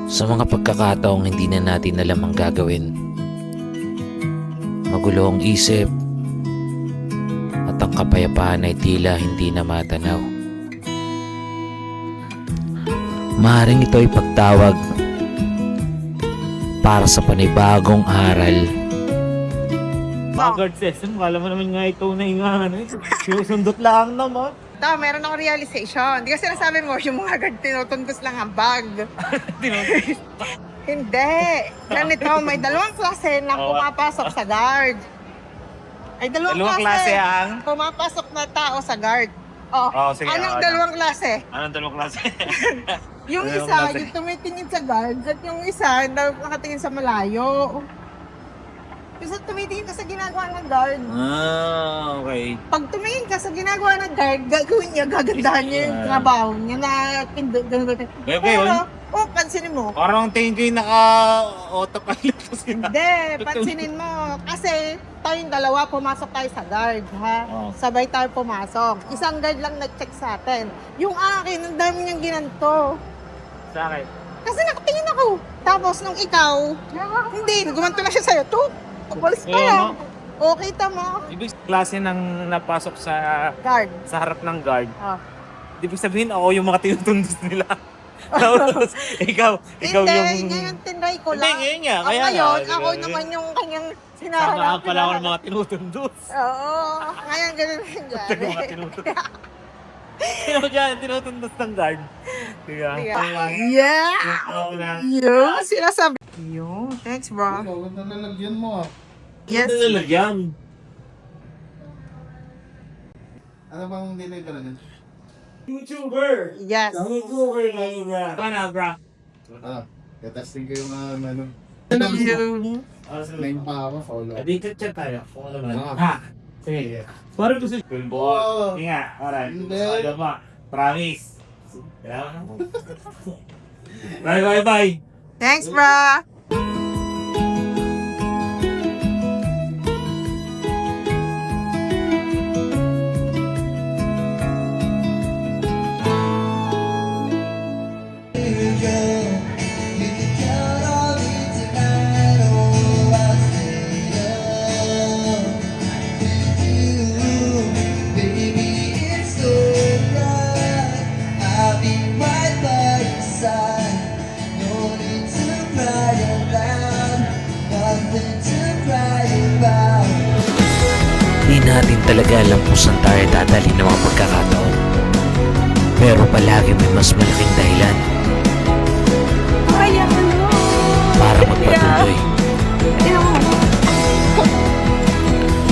Sa mga pagkakataong hindi na natin alam ang gagawin, magulo ang isip at ang kapayapaan ay tila hindi na matanaw. Maaaring ito ay pagtawag para sa panibagong aral. Guard session, kala mo naman nga ito na yung sinusundot lang naman. Ito, meron akong realization. Di kasi sinasabi mo, yung mga guard tinutuntos lang ang bag. Hindi. Ganito, may dalawang klase na pumapasok sa guard. Ay, dalawang klase ang? pumapasok na tao sa guard. Sige. Anong dalawang klase? Anong dalawang klase? Yung Dalawang isa, klase. yung tumitingin sa guard, at yung isa, nakatingin sa malayo. Yung isa, tumitingin ka sa ginagawa ng guard. Okay. Pag tumingin ka sa ginagawa ng guard, gagawin niya, gagandahan niya yung trabaho niya na pindot. Pero, pansinin mo. Parang tingin ko yung naka-autopilot kasi Hindi, pansinin mo. Kasi tayong dalawa, pumasok tayo sa guard, ha? Oh. Sabay tayo pumasok. Isang guard lang nag-check sa atin. Yung akin, ang dami niyang ginanto. sa akin. Kasi nakatingin ako. Tapos nung ikaw, hindi, gumanto na siya sa'yo. Pabalis ka lang. Okay, tama. Ibig klase ng napasok sa Guard. harap ng guard. Ah. Ibig sabihin ako yung mga tinutundos nila. Tapos, ikaw Hindi, yung... ngayon tinry ko Hindi, lang. ngayon nga, Ang kaya ngayon, nga, ako diba? naman yung kanyang Tama sinaharap. pala ako ng mga tinutundos. Oo, ngayon ganun yung Mga nangyari. tinutundos. Sino dyan, tinutundos ng guard? Diba? Yeah! Oo na. Yung sinasabi. Yung, thanks bro. Ganda na lagyan mo ah. Yes. Ano nalagyan? Ano bang dinay ka na YouTuber! Yes. YouTuber na yun na. Ano, bro? Ah, testing ko yung ano. Yung, Name pa ako, follow. Dito chat tayo. Kung ano man. Ah. Ha? Sige. Parang gusto cool boy. Oo. Inga, alright. Hindi. Ano ba? Promise. Bye, bye, bye. thanks bro. Di natin talaga alam kung saan tayo dadalhin ng mga pagkakataon. Pero palagi may mas malaking dahilan para magpatuloy.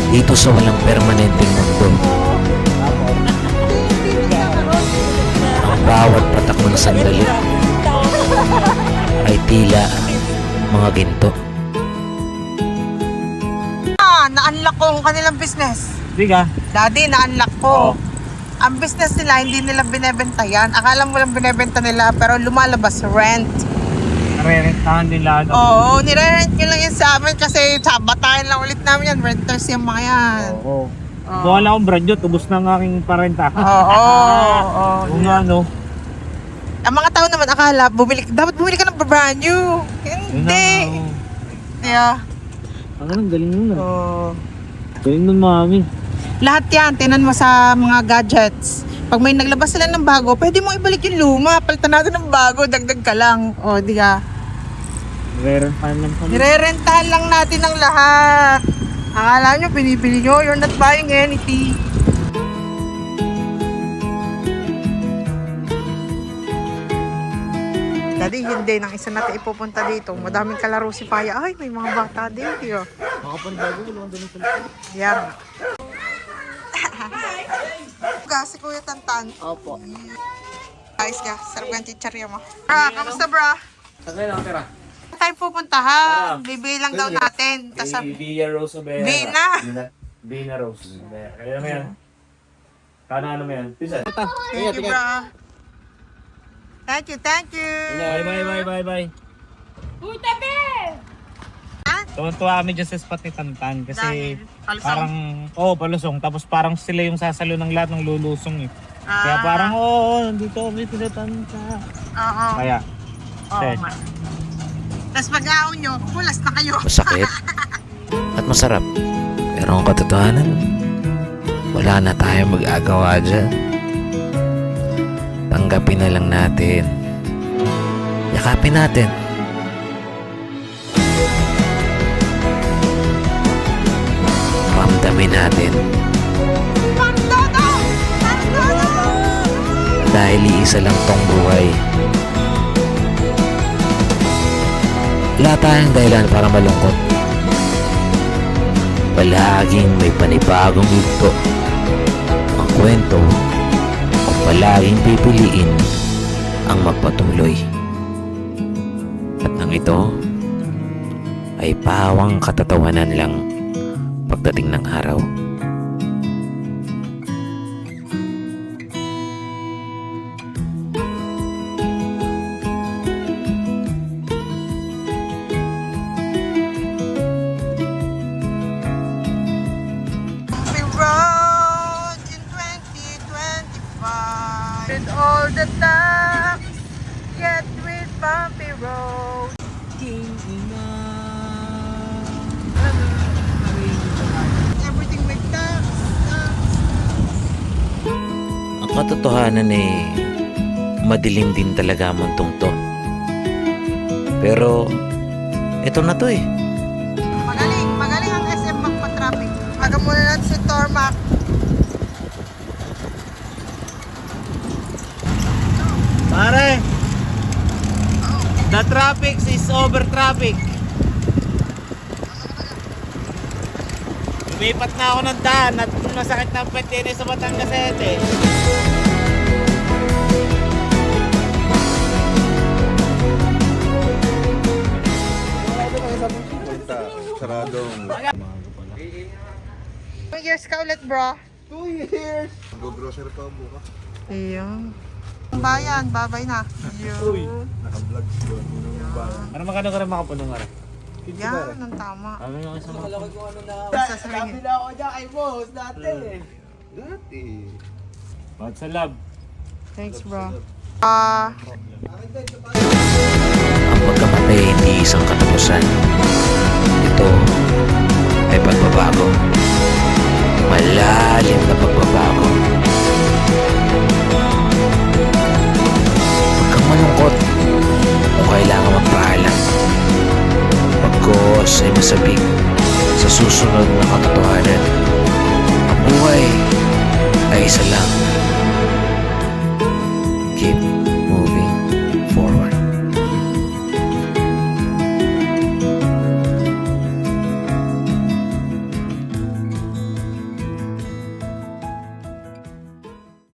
Dito sa walang permanenteng mundo, ang bawat patak ng sandali ay tila mga ginto. Na-unlock ko ang kanilang business. Diga. Daddy, na-unlock ko. Ang business nila, hindi nila binebenta yan. Akala mo lang binebenta nila, pero lumalabas rent. Nare-rentahan din lahat. Oo, nire-rent nyo lang yan sa amin kasi sabatayan lang ulit namin yan. Renters yung mga yan. Oo. Buwan lang akong brand yun. Ubus na ang aking parenta. Oo. Oo nga, no? Ang mga tao naman akala, dapat bumili ka ng brand new. Yun na, Hindi. oo. Yeah. Ang galing nun. Oo. Galing nun, mami. Lahat yan, tinan mo sa mga gadgets. Pag may naglabas sila ng bago, pwede mo ibalik yung luma. Palitan natin ng bago, dagdag ka lang. O, di ka. Nare-rentahan lang kami. Nire-rentahan lang natin ang lahat. Akala nyo, pinipili nyo, you're not buying anything. Daddy, hindi. Nang isa natin ipupunta dito. Madaming kalaro si Paya. Ay, may mga bata dito. Makapanibago, walang ganun pala. Yan. Si Kuya Tantan. Opo. Ayos ka. Sarap ng chicharya mo. Bra, kamusta bra? Tagay lang, tira. Saan tayo pupunta ha? Bibili lang daw natin. Tas, Villa Rose Obera. Vina. Vina Rose. Kaya mo yan. Ano mo yan? Pisa. Thank you, bra. Thank you, thank you. Bye. Tuwan-tuwa kami dyan sa spot ni Tantan kasi Dahil, palusong? parang, palusong. Tapos parang sila yung sasalo ng lahat ng lulusong eh. Ah. Kaya parang, nandito kami pinatanta. Oo. Kaya, Oo nga. Tapos pag-aon nyo, pulas na kayo. Masakit at masarap. Pero ang katotohanan, wala na tayong mag-agawa dyan. Tanggapin na lang natin. Yakapin natin. Ramdamin natin. Pandodo! Pandodo! Dahil iisa lang tong buhay. Wala tayong dahilan para malungkot. Palaging may panibagong yugto. Ang kwento o palaging pipiliin ang magpatuloy. At ang ito ay pawang katatawanan lang pagdating ng araw. Bumpy road in 2025. And all the ducks get with bumpy road. Everything with ducks. Ang katotohanan madilim din talaga ang mundong to. Pero ito na to Magaling ang SM magpa-traffic. Aga muna natin si Tormac. Pare! The traffic is over traffic. Lumipat na ako ng daan at masakit na ang pwede sa Batangas eh. Saradong. Ilang years ka ulit, bro? 2 years! Go-grocery pa bukas. Ayun. Bayan, babay na. Yun. Naka-vlogs doon. Ano magkano ka rin makapunong nga rin? Yan, ang tama. Ano yung isang mga... Sasabihin. Dati. Bad sa lab. Thanks, bro. Ang pagkamatay ay hindi isang katapusan. Ito ay pagbabago. Malalim na pagbabago. Huwag kang malungkot kung kailangan magpaalam. Pagkos ay masabik sa susunod na katotohanan. Ang buhay ay isa lang. Keep